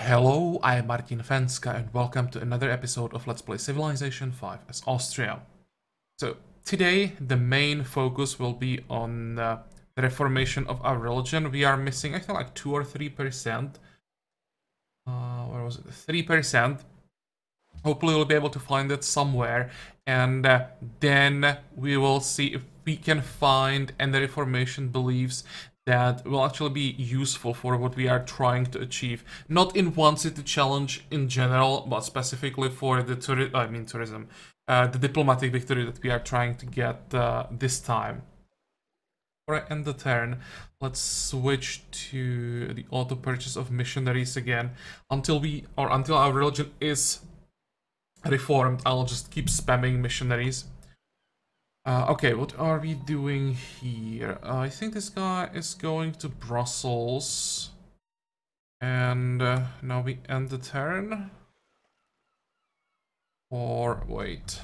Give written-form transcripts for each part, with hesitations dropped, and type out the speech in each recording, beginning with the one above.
Hello, I am Martin Fencka and welcome to another episode of Let's Play Civilization 5 as Austria. So today the main focus will be on the reformation of our religion. We are missing I think like 2 or 3%. Where was it? 3%. Hopefully we'll be able to find it somewhere, and then we will see if we can find any reformation beliefs that will actually be useful for what we are trying to achieve. Not in one-city challenge in general, but specifically for the tourism, the diplomatic victory that we are trying to get this time. Before I end the turn, let's switch to the auto purchase of missionaries again until our religion is reformed. I'll just keep spamming missionaries. Okay, what are we doing here? I think this guy is going to Brussels. And now we end the turn. Or wait.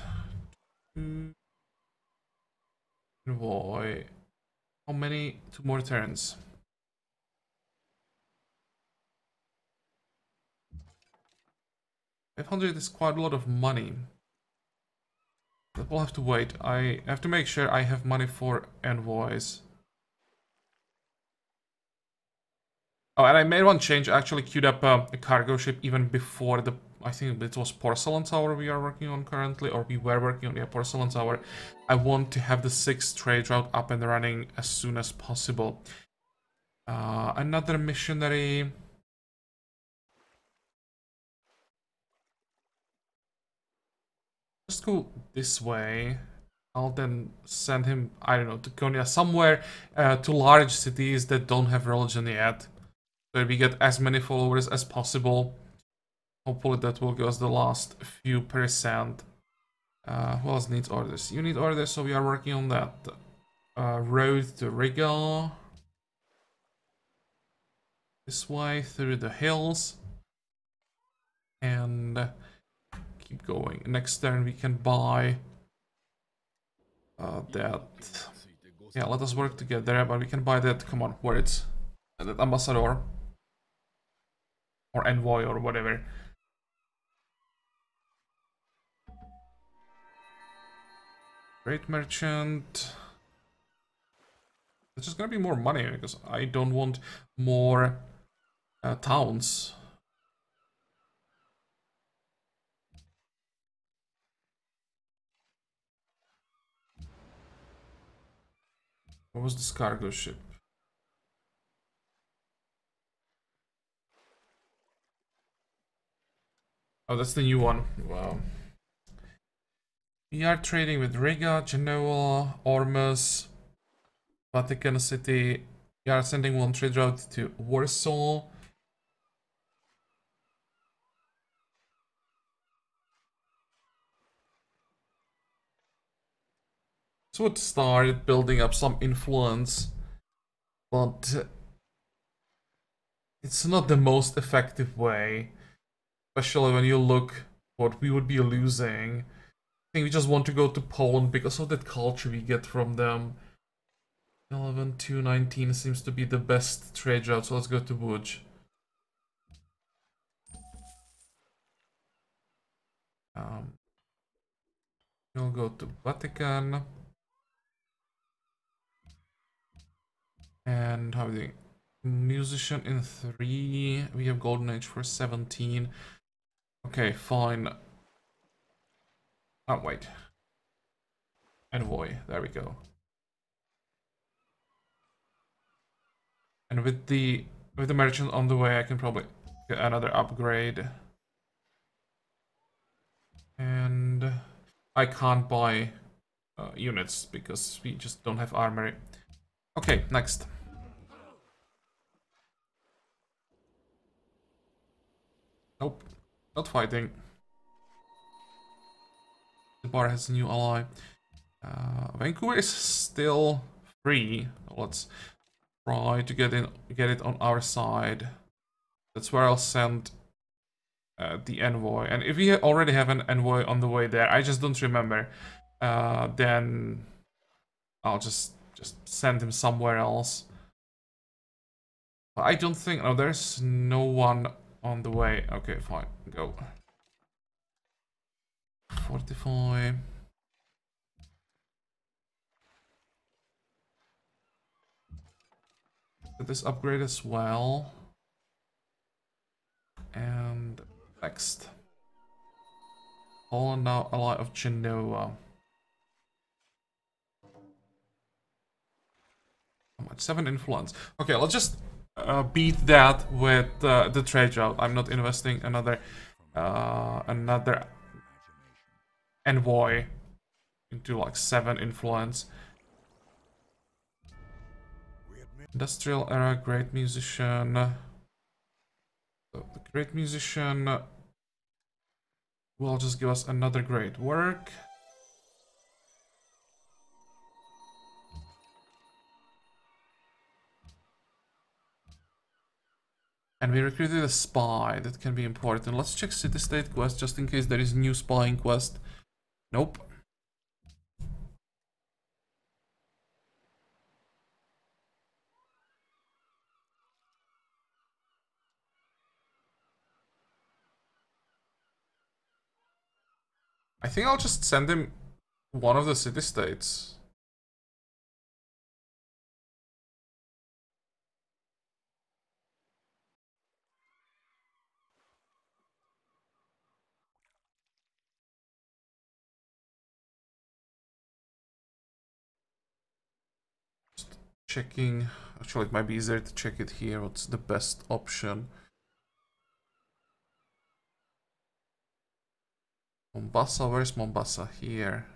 Boy. How many? 2 more turns. $500 is quite a lot of money. But we'll have to wait. I have to make sure I have money for envoys. Oh, and I made one change. I actually queued up a cargo ship even before the... I think it was Porcelain Tower we are working on currently, or we were working on the Porcelain Tower. I want to have the 6th trade route up and running as soon as possible. Another missionary... Just go this way. I'll then send him, I don't know, to Konya, somewhere to large cities that don't have religion yet. So we get as many followers as possible. Hopefully that will give us the last few percent. Who else needs orders? You need orders, so we are working on that. Road to Riga. This way through the hills. And... keep going. Next turn we can buy that. Yeah, let us work together, but we can buy that. Come on, where it's that ambassador or envoy or whatever. Great merchant. It's just gonna be more money because I don't want more towns. What was this cargo ship? Oh, that's the new one. Wow. We are trading with Riga, Genoa, Ormus, Vatican City. We are sending one trade route to Warsaw. So it started building up some influence, but it's not the most effective way, especially when you look what we would be losing. I think we just want to go to Poland because of that culture we get from them. 11-2-19 seems to be the best trade route, so let's go to Łódź. We'll go to Vatican. And how are we doing? Musician in 3. We have Golden Age for 17. Okay, fine. Oh, wait. Envoy. There we go. And with the merchant on the way, I can probably get another upgrade. And I can't buy units because we just don't have armory. Okay, next. Nope, not fighting. The bar has a new ally. Vancouver is still free. Let's try to get it on our side. That's where I'll send the envoy. And if we already have an envoy on the way there, I just don't remember. Then I'll just send him somewhere else. I don't think... No, there's no one on the way. Okay, fine. Go. Fortify. Get this upgrade as well. And next. Poland now ally of Genoa. How much? 7 influence. Okay, let's just beat that with the trade route. I'm not investing another envoy into like 7 influence. Industrial era, great musician. So the great musician will just give us another great work. And we recruited a spy. That can be important. Let's check city-state quest just in case there is new spying quest. Nope. I think I'll just send him one of the city-states. Just checking. Actually, it might be easier to check it here. What's the best option? Mombasa, where's Mombasa? Here.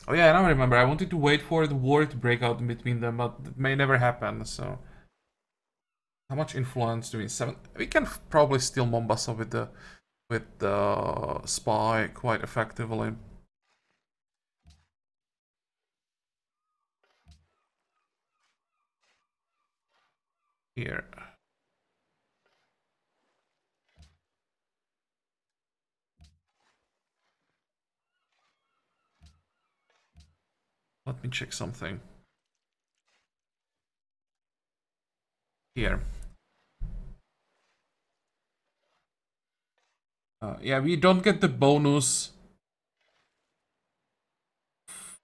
Oh yeah, I now remember. I wanted to wait for the war to break out between them, but it may never happen, so... How much influence do we... 7? We can probably steal Mombasa with the spy quite effectively. Here. Let me check something. Here. Yeah, we don't get the bonus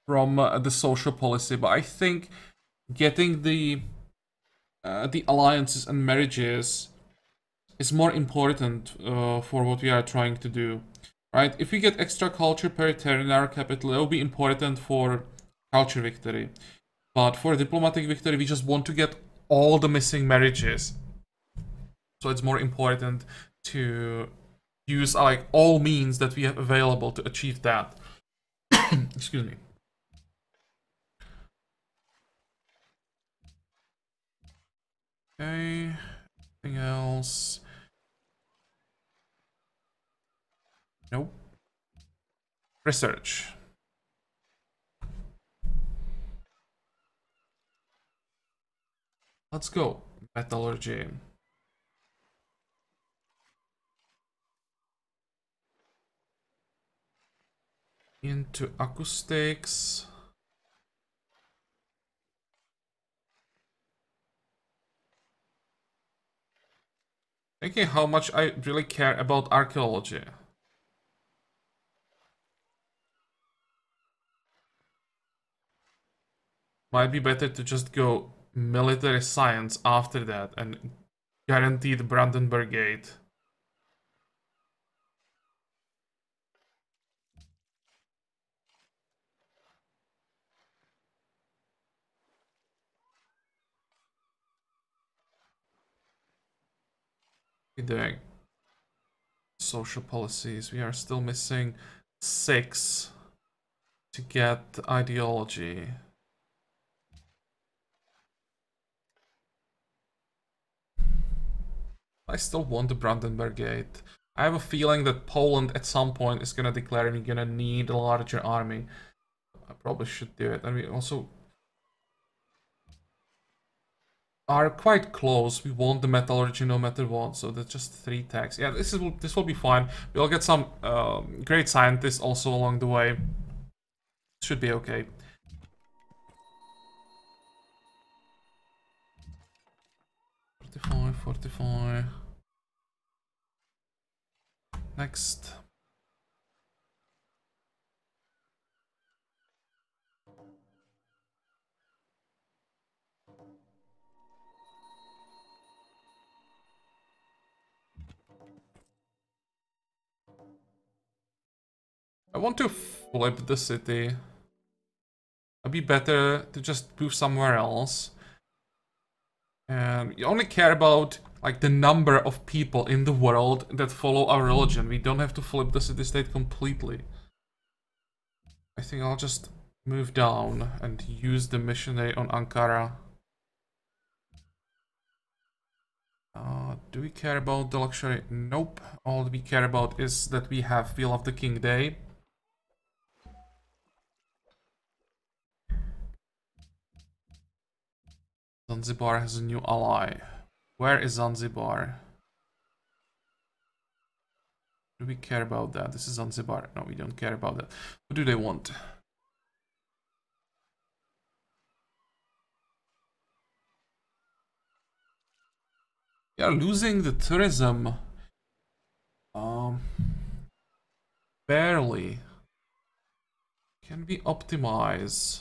from the social policy, but I think getting the alliances and marriages is more important for what we are trying to do, right? If we get extra culture per turn in our capital, it will be important for culture victory. But for diplomatic victory, we just want to get all the missing marriages. So it's more important to use like all means that we have available to achieve that. Excuse me. Okay. Anything else? Nope. Research. Let's go. Metallurgy. Into acoustics. Thinking how much I really care about archaeology. Might be better to just go military science after that and guarantee the Brandenburg Gate. We're doing social policies. We are still missing 6 to get ideology. I still want the Brandenburg Gate. I have a feeling that Poland at some point is gonna declare we're gonna need a larger army. I probably should do it. And we also are quite close. We want the metallurgy no matter what, so that's just 3 tax. Yeah, this will be fine. We'll get some great scientists also along the way. Should be okay. fortify. Next. I want to flip the city. It'd be better to just move somewhere else. And you only care about like the number of people in the world that follow our religion. We don't have to flip the city-state completely. I think I'll just move down and use the missionary on Ankara. Do we care about the luxury? Nope. All we care about is that we have Wheel of the King Day. Zanzibar has a new ally. Where is Zanzibar? Do we care about that? This is Zanzibar. No, we don't care about that. What do they want? We are losing the tourism. Barely. Can we optimize?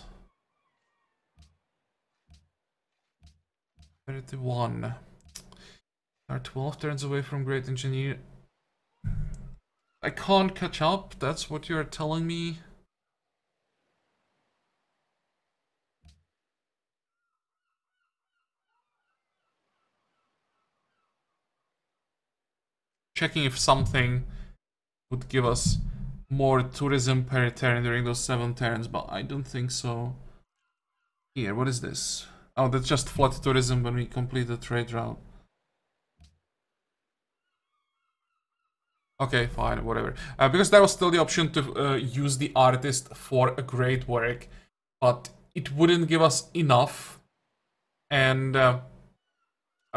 31. Are 12 turns away from Great Engineer. I can't catch up, that's what you're telling me? Checking if something would give us more tourism per turn during those 7 turns, but I don't think so. Here, what is this? Oh, that's just flat tourism when we complete the trade route. Okay, fine, whatever. Because there was still the option to use the artist for a great work, but it wouldn't give us enough, and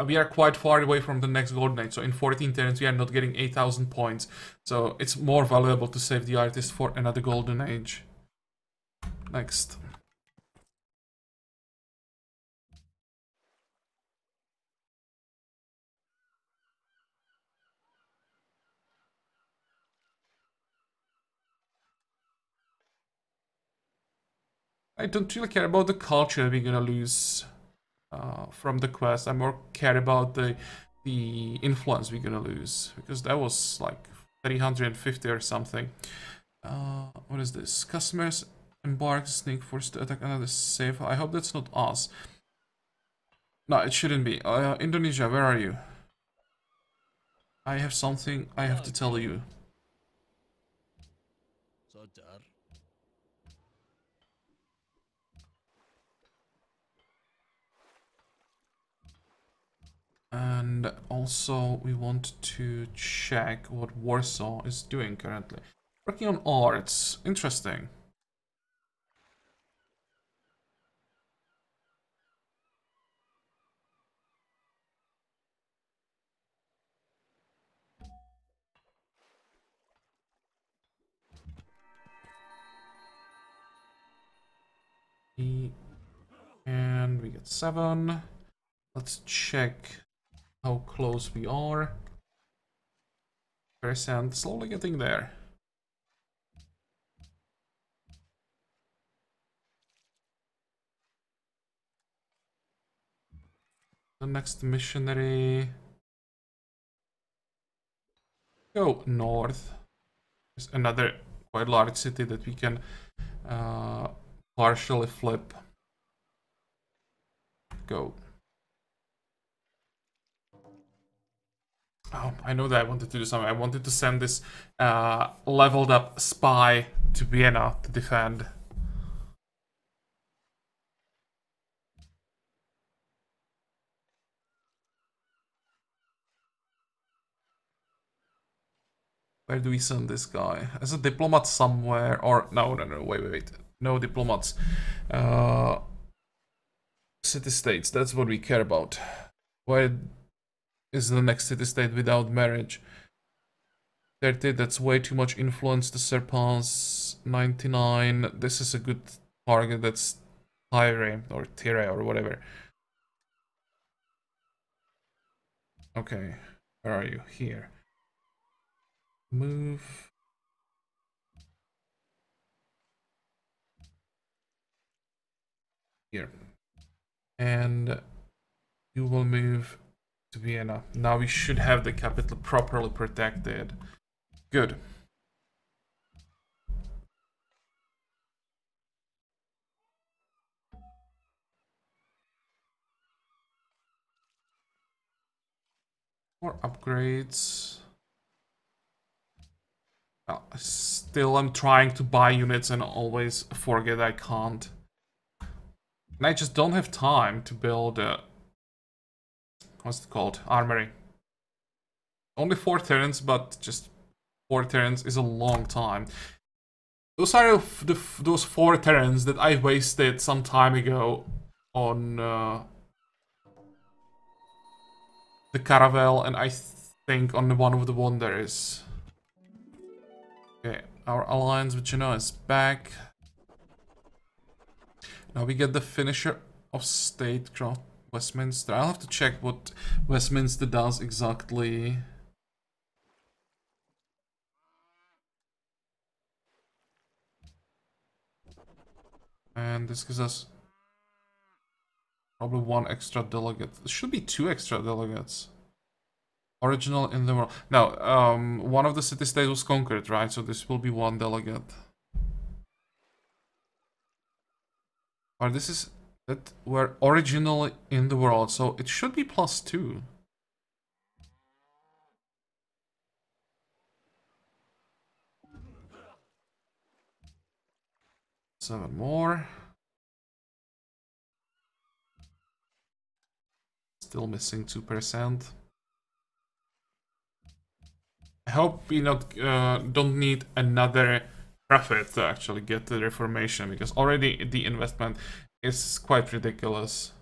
we are quite far away from the next golden age. So in 14 turns, we are not getting 8,000 points. So it's more valuable to save the artist for another golden age. Next. I don't really care about the culture we're gonna lose from the quest. I more care about the influence we're gonna lose, because that was like 350 or something. What is this? Customers embark sneak forced to attack another safe. I hope that's not us. No, it shouldn't be. Indonesia, where are you? I have something I have to tell you. And also we want to check what Warsaw is doing currently. Working on arts. Interesting. And we get 7. Let's check how close we are. Percent, slowly getting there. The next missionary. Go north. There's another quite large city that we can partially flip. Go. Oh, I know that I wanted to do something. I wanted to send this leveled up spy to Vienna to defend. Where do we send this guy? As a diplomat somewhere, or no, wait. No diplomats. City-states, that's what we care about. Where is the next city-state without marriage? 30, that's way too much influence to surpass. 99, this is a good target, that's Tyre or Tyre or whatever. Okay, where are you? Here. Move. Here. And you will move to Vienna. Now we should have the capital properly protected. Good. More upgrades. Still, I'm trying to buy units and always forget I can't. And I just don't have time to build a... what's it called? Armory. Only 4 turns, but just 4 turns is a long time. Those are those 4 turns that I wasted some time ago on the Caravel, and I think on one of the Wanderers. Okay, our alliance with Genoa is back. Now we get the finisher of statecraft Westminster. I'll have to check what Westminster does exactly. And this gives us probably 1 extra delegate. There should be 2 extra delegates. Original in the world. No, one of the city-states was conquered, right? So this will be 1 delegate. Or this is that were originally in the world, so it should be +2. Seven more. Still missing 2%. I hope we don't need another profit to actually get the reformation, because already the investment is quite ridiculous.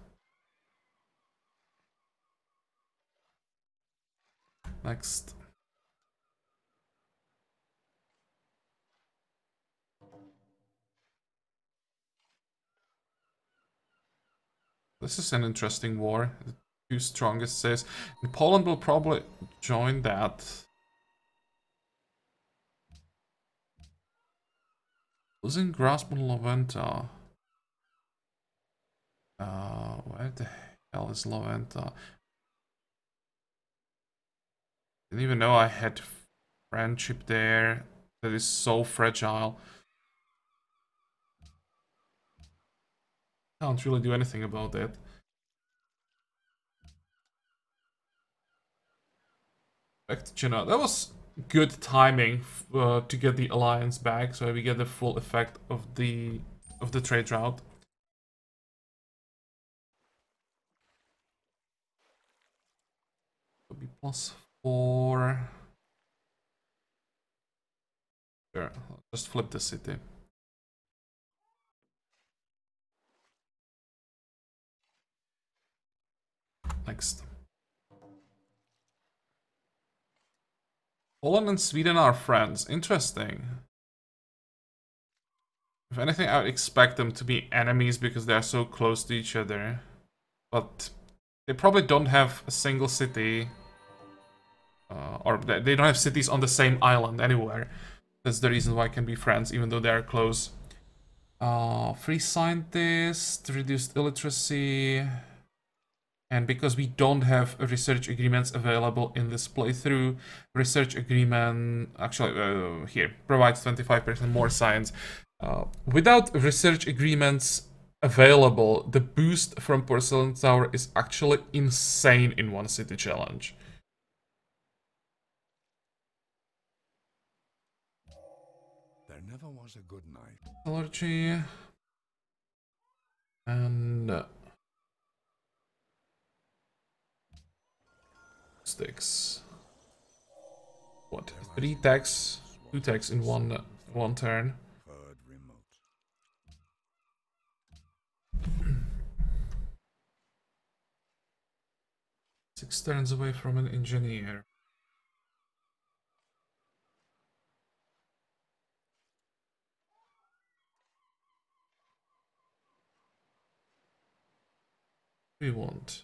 Next. This is an interesting war. The 2 strongest says. And Poland will probably join that. Losing grasp on Loventa. Where the hell is Loventa? Didn't even know I had friendship there. That is so fragile. Can't really do anything about it. Back to China. That was good timing to get the alliance back, so we get the full effect of the trade route. It'll be +4. Sure, I'll just flip the city. Next. Poland and Sweden are friends. Interesting. If anything, I would expect them to be enemies because they are so close to each other. But they probably don't have a single city. Or they don't have cities on the same island anywhere. That's the reason why I can be friends, even though they are close. Free scientists, reduced illiteracy. And because we don't have research agreements available in this playthrough, research agreement, actually, here, provides 25% more science. Without research agreements available, the boost from Porcelain Tower is actually insane in one city challenge. There never was a good night. Allergy. And... sticks. What? 3 attacks, 2 attacks in one turn. Heard remote. 6 turns away from an engineer. We want.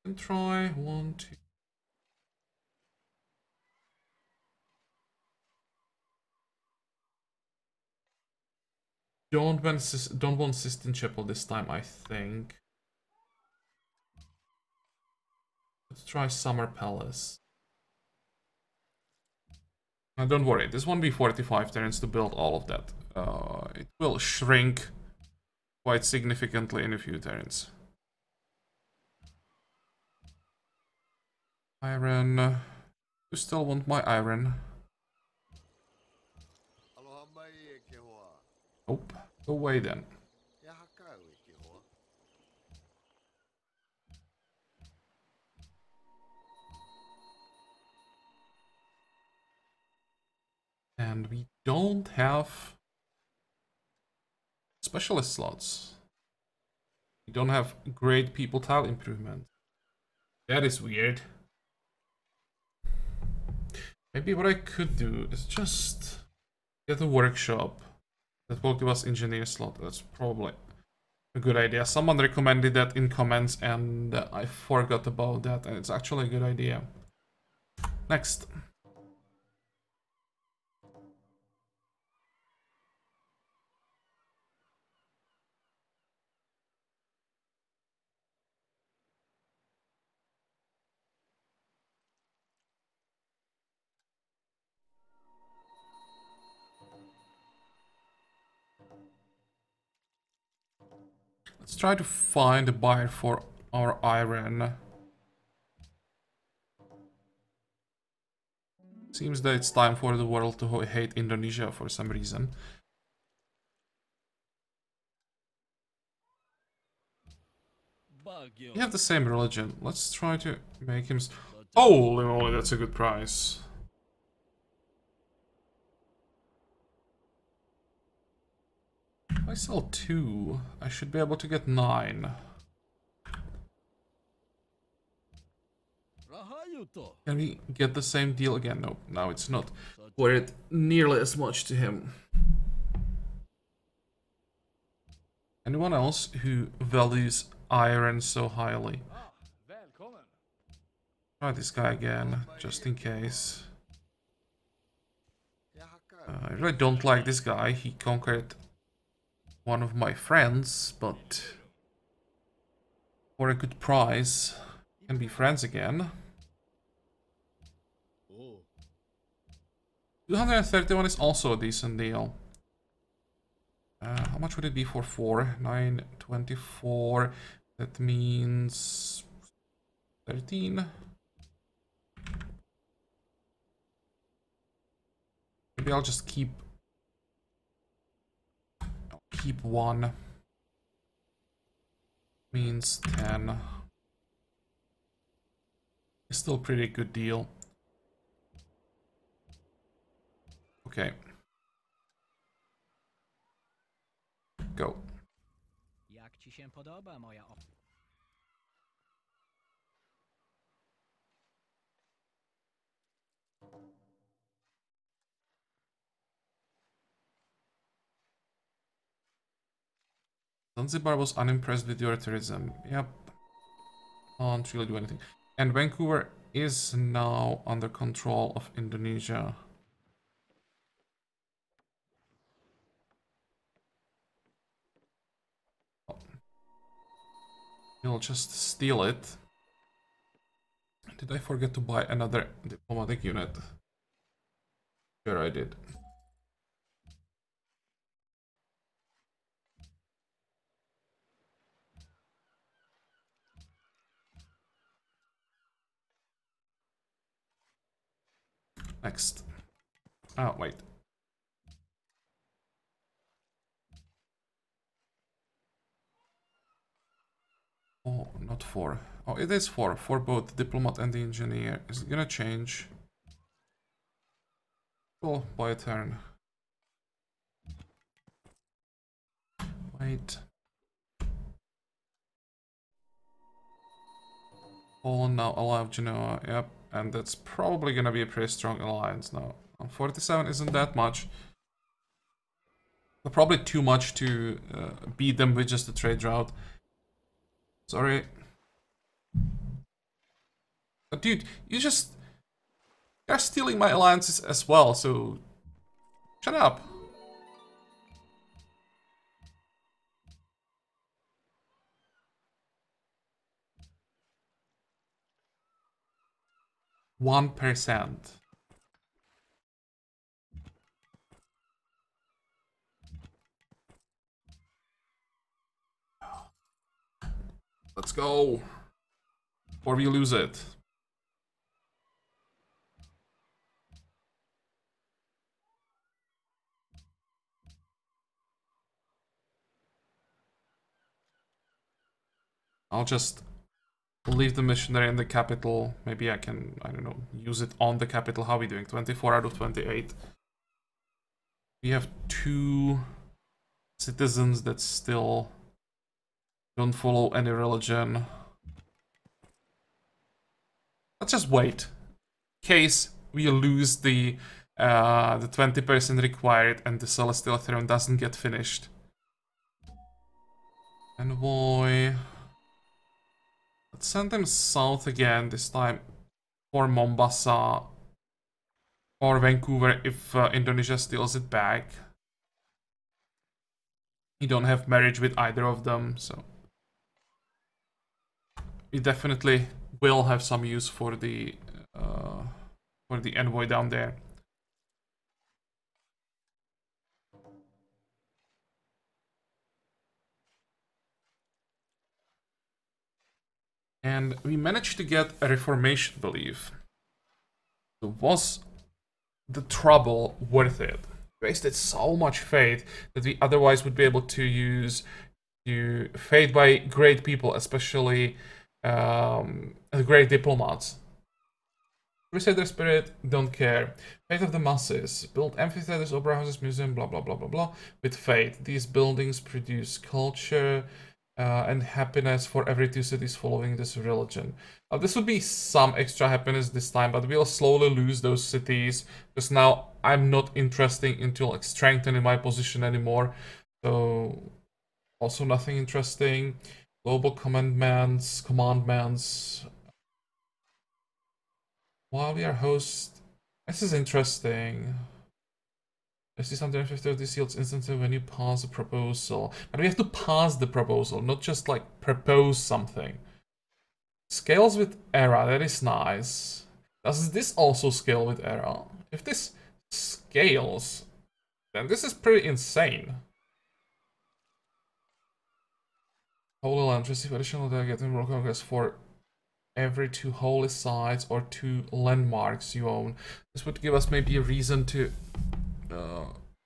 And try 1, 2. don't want Sistine Chapel this time, I think. Let's try Summer Palace. Now, don't worry, this won't be 45 turns to build all of that. It will shrink quite significantly in a few turns. Iron. You still want my iron? Nope. Go away then. And we don't have specialist slots. We don't have great people tile improvement. That is weird. Maybe what I could do is just get a workshop that will give us engineer slot. That's probably a good idea. Someone recommended that in comments and I forgot about that, and it's actually a good idea. Next. Let's try to find a buyer for our iron. Seems that it's time for the world to hate Indonesia for some reason. We have the same religion. Let's try to make him... Holy moly, that's a good price. If I sell 2, I should be able to get 9. Can we get the same deal again? No, now it's not worth nearly as much to him. Anyone else who values iron so highly? Try this guy again, just in case. I really don't like this guy. He conquered one of my friends, but for a good price, can be friends again. 231 is also a decent deal. How much would it be for 4? 924. That means 13. Maybe I'll just keep 1. Means 10. It's still a pretty good deal. Okay. Go. Jak ci się podoba moja Zanzibar was unimpressed with your tourism. Yep. Can't really do anything. And Vancouver is now under control of Indonesia. He'll just steal it. Did I forget to buy another diplomatic unit? Sure I did. Next. Oh, wait. Oh, not 4. Oh, it is 4. For both the diplomat and the engineer. Is it gonna change? Cool, buy a turn. Wait. Poland now allowed Genoa. Yep. And that's probably gonna be a pretty strong alliance now. 47 isn't that much. But probably too much to beat them with just a trade route. Sorry. But dude, you're stealing my alliances as well, so shut up. 1%. Let's go. Or we lose it. I'll just leave the missionary in the capital. Maybe I can, I don't know, use it on the capital. How are we doing? 24 out of 28. We have 2 citizens that still don't follow any religion. Let's just wait. In case we lose the 20% required and the Celestial Throne doesn't get finished. Envoy. Let's send them south again, this time for Mombasa or Vancouver if Indonesia steals it back. You don't have marriage with either of them, so we definitely will have some use for the envoy down there. And we managed to get a reformation belief. So was the trouble worth it? We wasted so much faith that we otherwise would be able to use faith by great people, especially great diplomats. Crusader spirit, don't care. Faith of the masses. Build amphitheaters, opera houses, museum, blah blah blah blah blah. With faith, these buildings produce culture and happiness for every 2 cities following this religion. This would be some extra happiness this time, but we'll slowly lose those cities because now I'm not interested into like strengthening my position anymore. So also nothing interesting. Global commandments. While we are host, this is interesting. I see something 50 of these yields instantly when you pass a proposal. But we have to pass the proposal, not just like propose something. Scales with era, that is nice. Does this also scale with era? If this scales, then this is pretty insane. Holy Land, receive additional delegate in World Congress for every 2 holy sites or 2 landmarks you own. This would give us maybe a reason to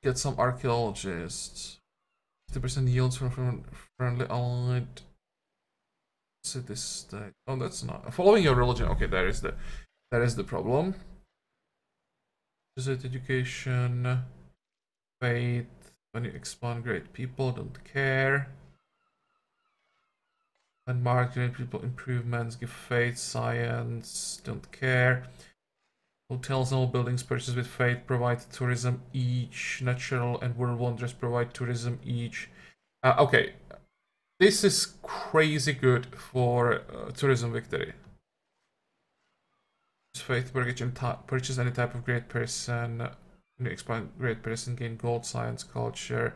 get some archaeologists. 50% yields from friendly allied city state. Oh, that's not following your religion. Okay, that is the problem. Visit education, faith. When you expand, great people don't care. Landmark, great people improvements, give faith, science, don't care. Hotels and all buildings purchased with faith provide tourism each. Natural and world wonders provide tourism each. Okay, this is crazy good for tourism victory. Faith purchase any type of great person. When you expand great person, gain gold, science, culture.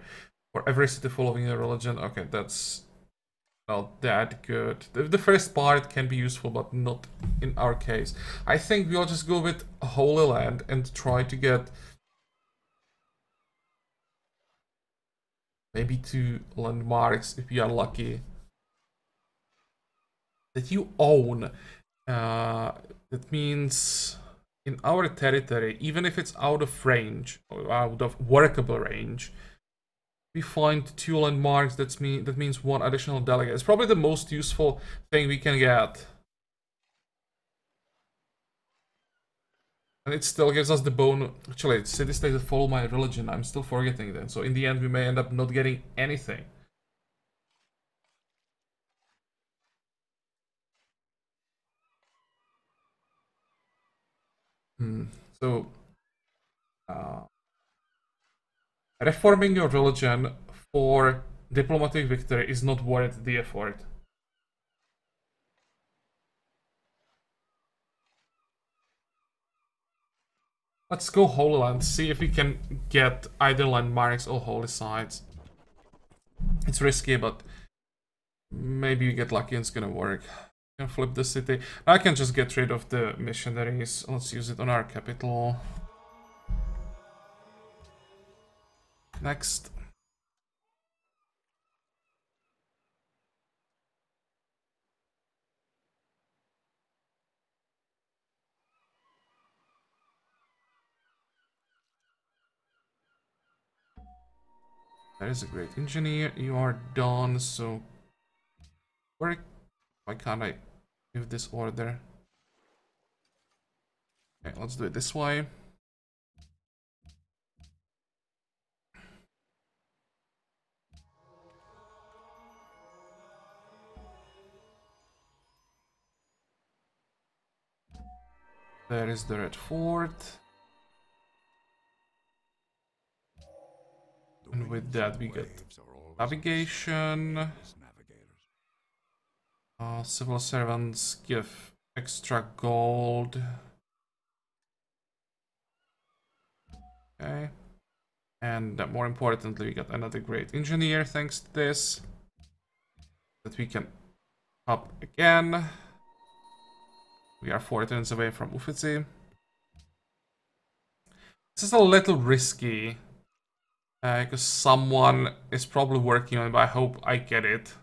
For every city following a religion. Okay, that's not that good. The first part can be useful, but not in our case. I think we'll just go with Holy Land and try to get maybe 2 landmarks if we are lucky that you own. That means in our territory, even if it's out of range or out of workable range, we find 2 landmarks. That means 1 additional delegate. It's probably the most useful thing we can get. And it still gives us the bone. Actually, it's city states that follow my religion. I'm still forgetting that. So in the end, we may end up not getting anything. So, reforming your religion for diplomatic victory is not worth the effort. Let's go Holy Land, see if we can get either landmarks or holy sites. It's risky, but maybe we get lucky and it's gonna work. Can flip the city. I can just get rid of the missionaries. Let's use it on our capital. Next. That is a great engineer. You are done, so why can't I give this order? Okay, let's do it this way. There is the Red Fort. And with that we get navigation. Civil servants give extra gold. Okay. And more importantly, we got another great engineer thanks to this. That we can up again. We are 4 turns away from Uffizi. This is a little risky. Because someone is probably working on it, but I hope I get it.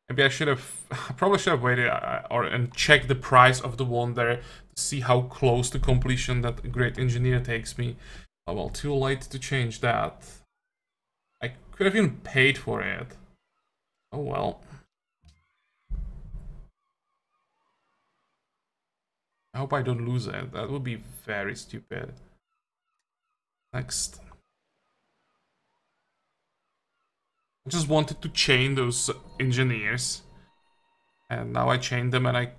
Maybe I should have... I probably should have waited and checked the price of the wonder to see how close to completion that great engineer takes me. Oh well, too late to change that. I could have even paid for it. Oh well. I hope I don't lose it. That would be very stupid. Next. I just wanted to chain those engineers. And now I chained them and I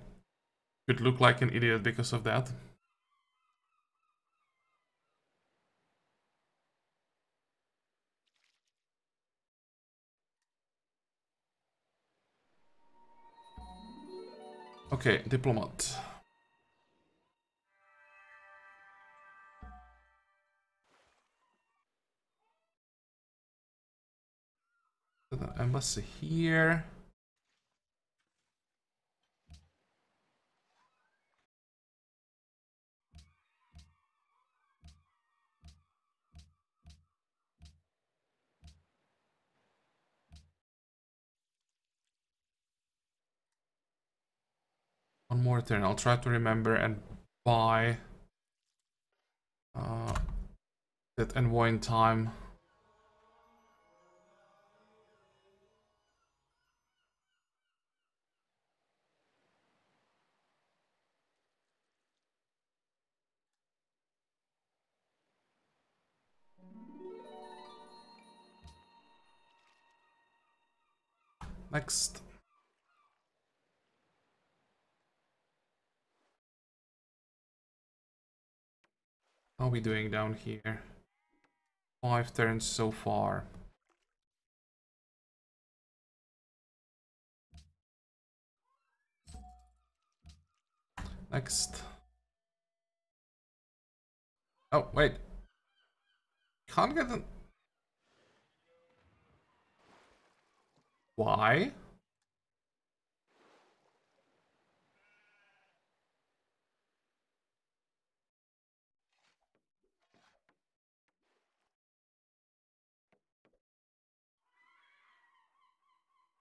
could look like an idiot because of that. Okay, diplomat. The embassy here. One more turn. I'll try to remember and buy that envoy in time. Next. How are we doing down here? 5 turns so far. Next. Oh, wait. Can't get an... Why?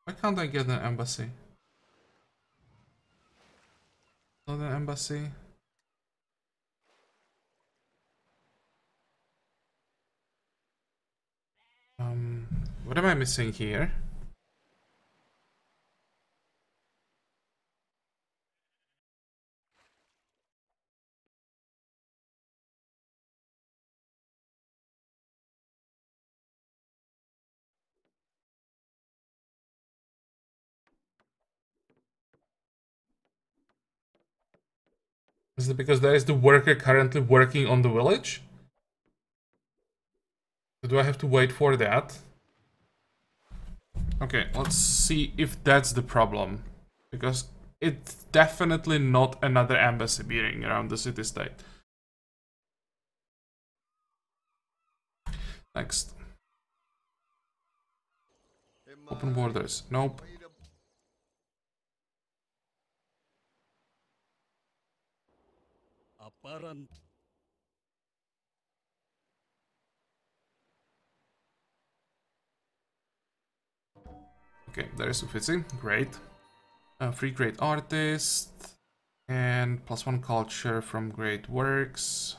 Why can't I get an embassy? Not an embassy. What am I missing here? Is it because there is the worker currently working on the village? Do I have to wait for that? Okay, let's see if that's the problem. Because it's definitely not another embassy being around the city-state. Next. Open borders. Nope. Okay, there is Uffizi. Great. Free great artist. And +1 culture from great works.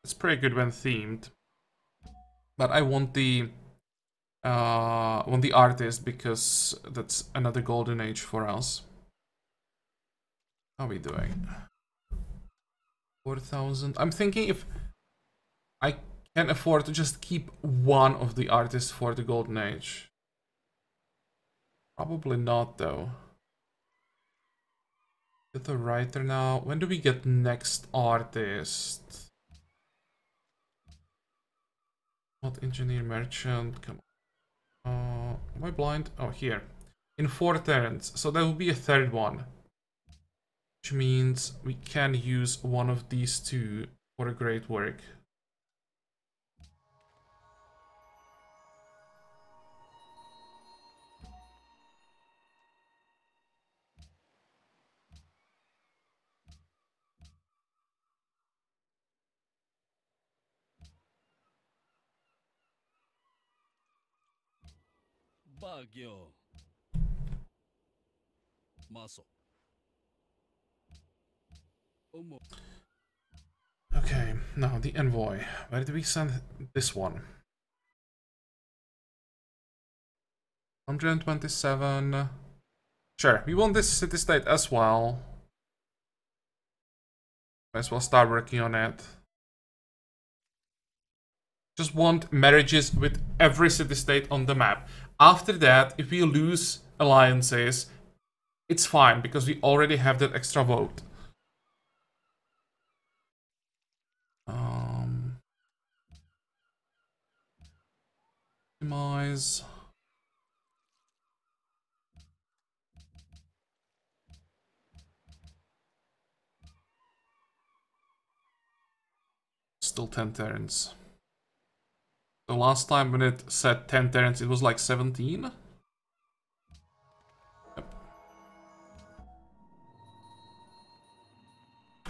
It's pretty good when themed. But I want the artist because that's another golden age for us. How are we doing? 4,000. I'm thinking if I can afford to just keep one of the artists for the golden age. Probably not though. Get the writer now. When do we get next artist? Not engineer, merchant. Come on. Am I blind? Oh, here. In 4 turns. So that will be a third one. Which means we can use one of these two for a great work. Okay, now the envoy. Where do we send this one? 127. Sure, we want this city-state as well. Might as well start working on it. Just want marriages with every city-state on the map. After that, if we lose alliances, it's fine, because we already have that extra vote. Optimize. Still 10 turns. So last time when it said 10 turns, it was like 17? Yep.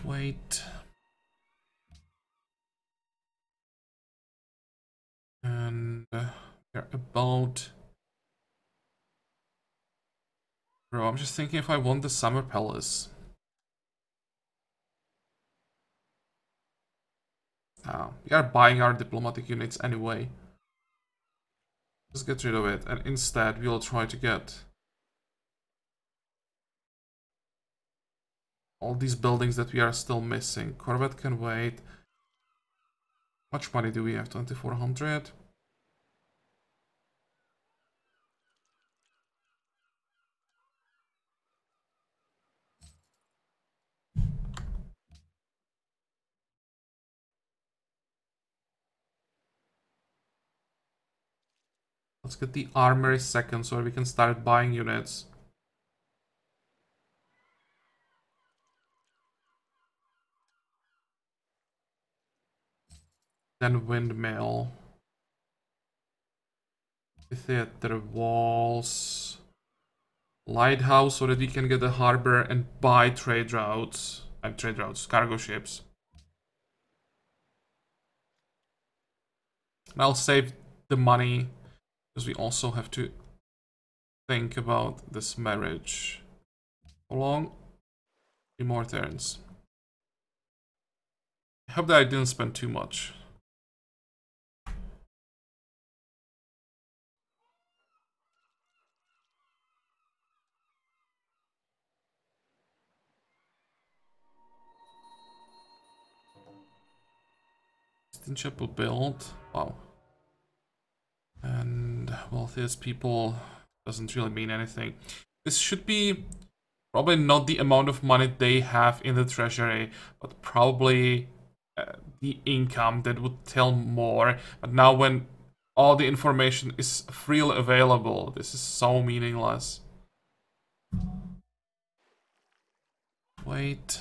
Wait. And we're about... Bro, I'm just thinking if I want the Summer Palace. We are buying our diplomatic units anyway. Just get rid of it, and instead we'll try to get all these buildings that we are still missing. Corvette can wait. How much money do we have? 2,400? Let's get the armory second so we can start buying units. Then windmill. Theater walls. Lighthouse so that we can get a harbor and buy trade routes. Cargo ships. And I'll save the money because we also have to think about this marriage. How long? 3 more turns. I hope that I didn't spend too much. Chapel built. Wow. And wealthiest people doesn't really mean anything. This should be probably not the amount of money they have in the treasury, but probably the income that would tell more. But now when all the information is freely available, this is so meaningless. Wait.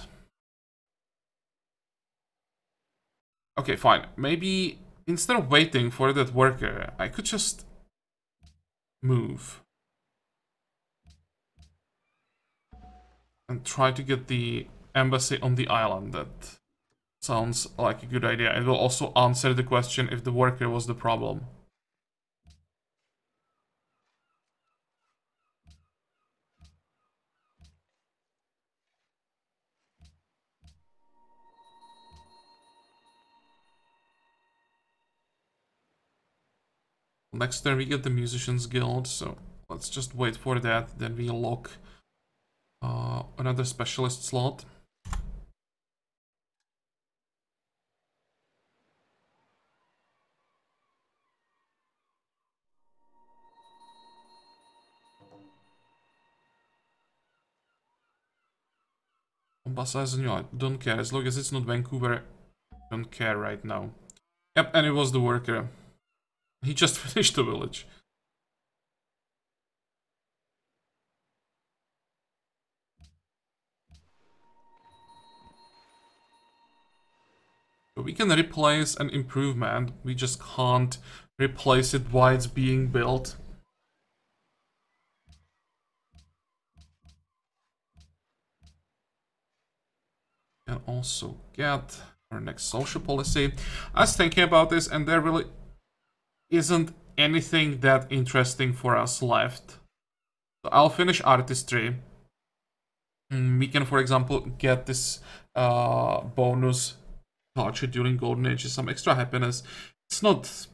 Okay, fine. Maybe instead of waiting for that worker, I could just move. And try to get the embassy on the island. That sounds like a good idea. It will also answer the question if the worker was the problem. Next turn we get the Musicians Guild, so let's just wait for that. Then we lock another specialist slot. Mombasa is new. I don't care. As long as it's not Vancouver, I don't care right now. Yep, and it was the worker. He just finished the village. So we can replace an improvement. We just can't replace it while it's being built. And also get our next social policy. I was thinking about this, and there really isn't anything that interesting for us left. So I'll finish artistry. We can, for example, get this bonus culture during Golden Age, some extra happiness. It's not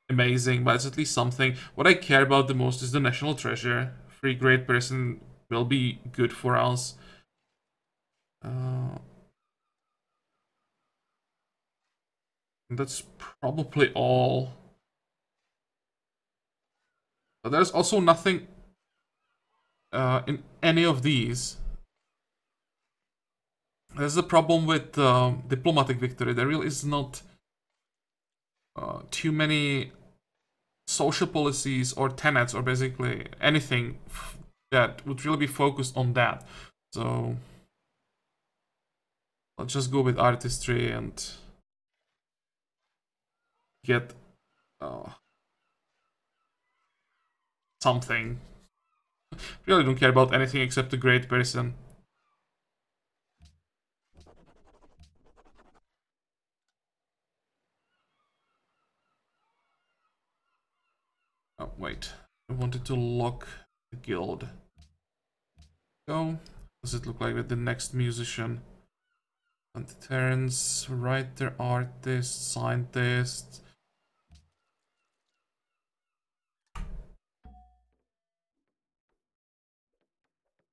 amazing, but it's at least something. What I care about the most is the national treasure. Free great person will be good for us. That's probably all. But there's also nothing in any of these. There's a problem with diplomatic victory. There really is not too many social policies or tenets or basically anything that would really be focused on that. So let's just go with artistry and get something. Really don't care about anything except a great person. Oh, wait. I wanted to lock the guild. Go. Does it look like with the next musician? Turns, writer, artist, scientist.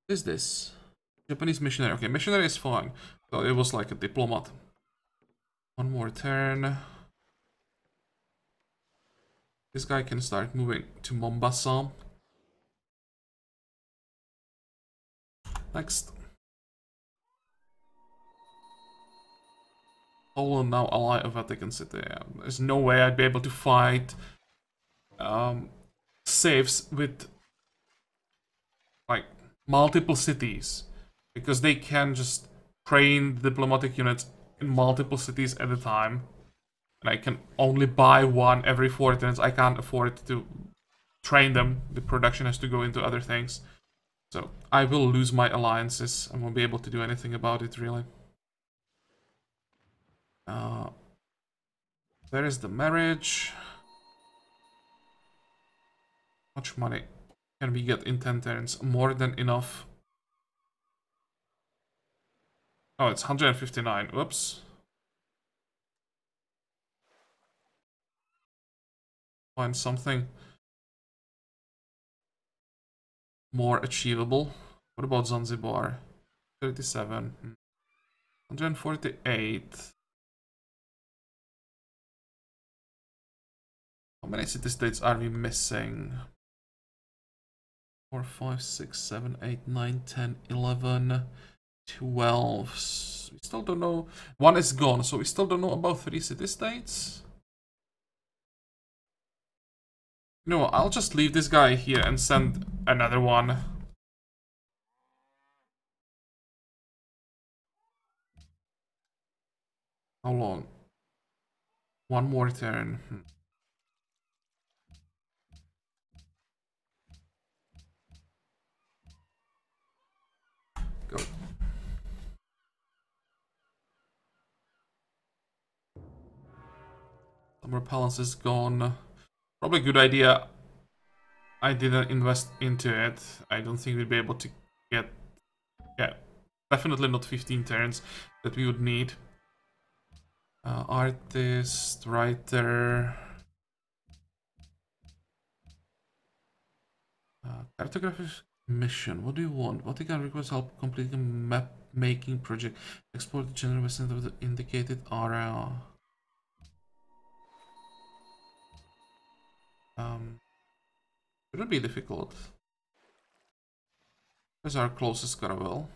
What is this? Japanese missionary. Okay, missionary is fine. So it was like a diplomat. One more turn. This guy can start moving to Mombasa. Next. Poland now ally of Vatican City. There's no way I'd be able to fight saves with like multiple cities, because they can just train diplomatic units in multiple cities at a time, and I can only buy one every 4 turns. I can't afford to train them. The production has to go into other things. So I will lose my alliances. I won't be able to do anything about it, really. There is the marriage. How much money can we get in 10 turns? More than enough. Oh, it's 159. Whoops. Find something more achievable. What about Zanzibar? 37. 148. How many city-states are we missing? 4, 5, 6, 7, 8, 9, 10, 11, 12. We still don't know. One is gone, so we still don't know about 3 city-states. No, I'll just leave this guy here and send another one. How long? One more turn. Go. Some repellence is gone. Probably a good idea. I didn't invest into it. I don't think we'd be able to get... Yeah, definitely not 15 turns that we would need. Artist, writer... Cartographic mission. What do you want? Vatican requires help completing a map making project. Explore the general western of the indicated area. Shouldn't be difficult. Where's our closest caravel?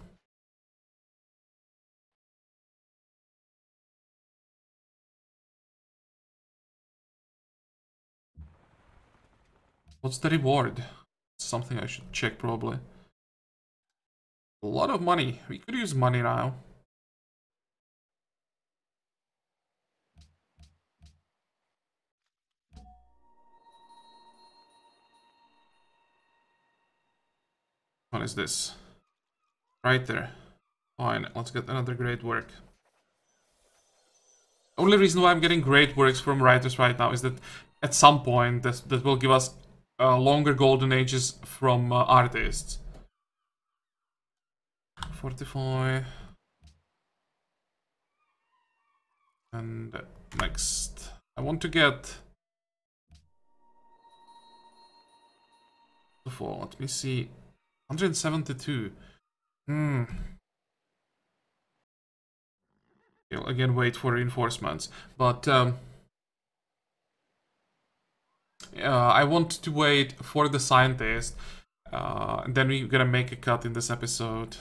What's the reward? Something I should check probably. A lot of money. We could use money now. What is this? Right there. Fine, let's get another great work. Only reason why I'm getting great works from writers right now is that at some point that will give us longer golden ages from artists. Fortify. And next. I want to get... Let me see. 172. You'll again wait for reinforcements. But I want to wait for the scientist. And then we're gonna make a cut in this episode.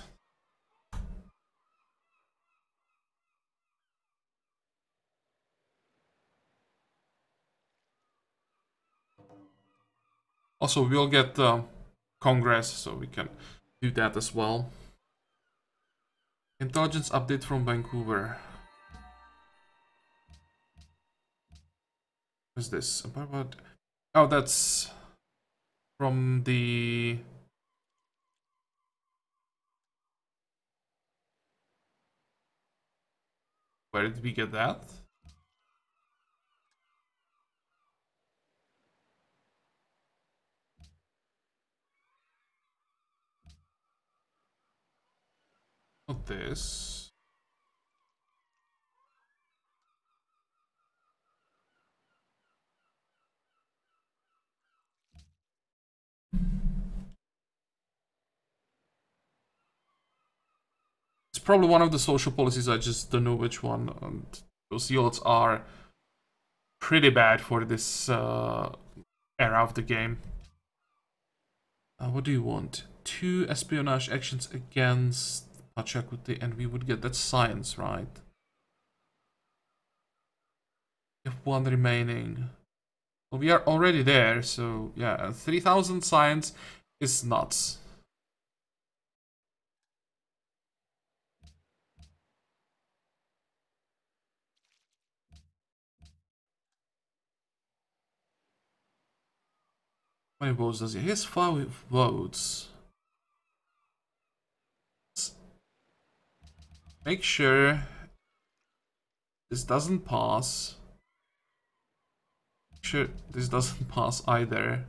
Also, we'll get Congress, so we can do that as well. Intelligence update from Vancouver. What's this? Oh, that's from the... Where did we get that? Not this. It's probably one of the social policies, I just don't know which one. And those yields are pretty bad for this era of the game. What do you want? 2 espionage actions against Pachacuti, and we would get that science, right? We have 1 remaining. Well, we are already there, so yeah, 3000 science is nuts. How many votes does he? He has 5 votes. Make sure this doesn't pass. Make sure this doesn't pass either.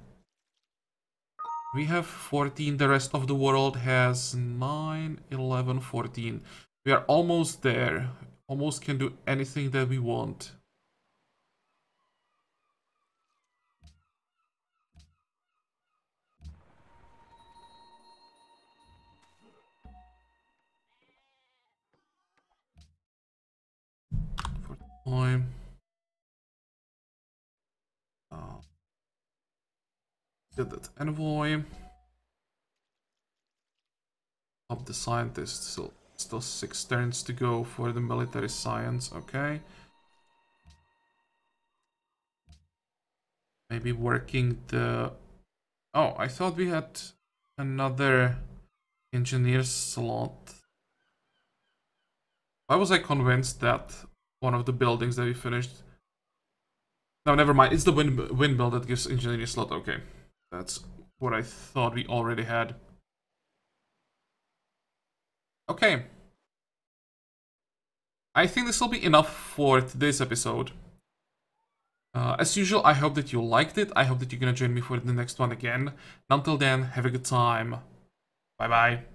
We have 14, the rest of the world has 9, 11, 14. We are almost there. Almost can do anything that we want. Time. Get that envoy. Up the scientist. Still 6 turns to go for the military science. Okay. Maybe working the... Oh, I thought we had another engineer slot. Why was I convinced that one of the buildings that we finished... No, never mind. It's the windmill that gives engineering slot. Okay. That's what I thought we already had. Okay. I think this will be enough for today's episode. As usual, I hope that you liked it. I hope that you're gonna join me for the next one again. Until then, have a good time. Bye bye.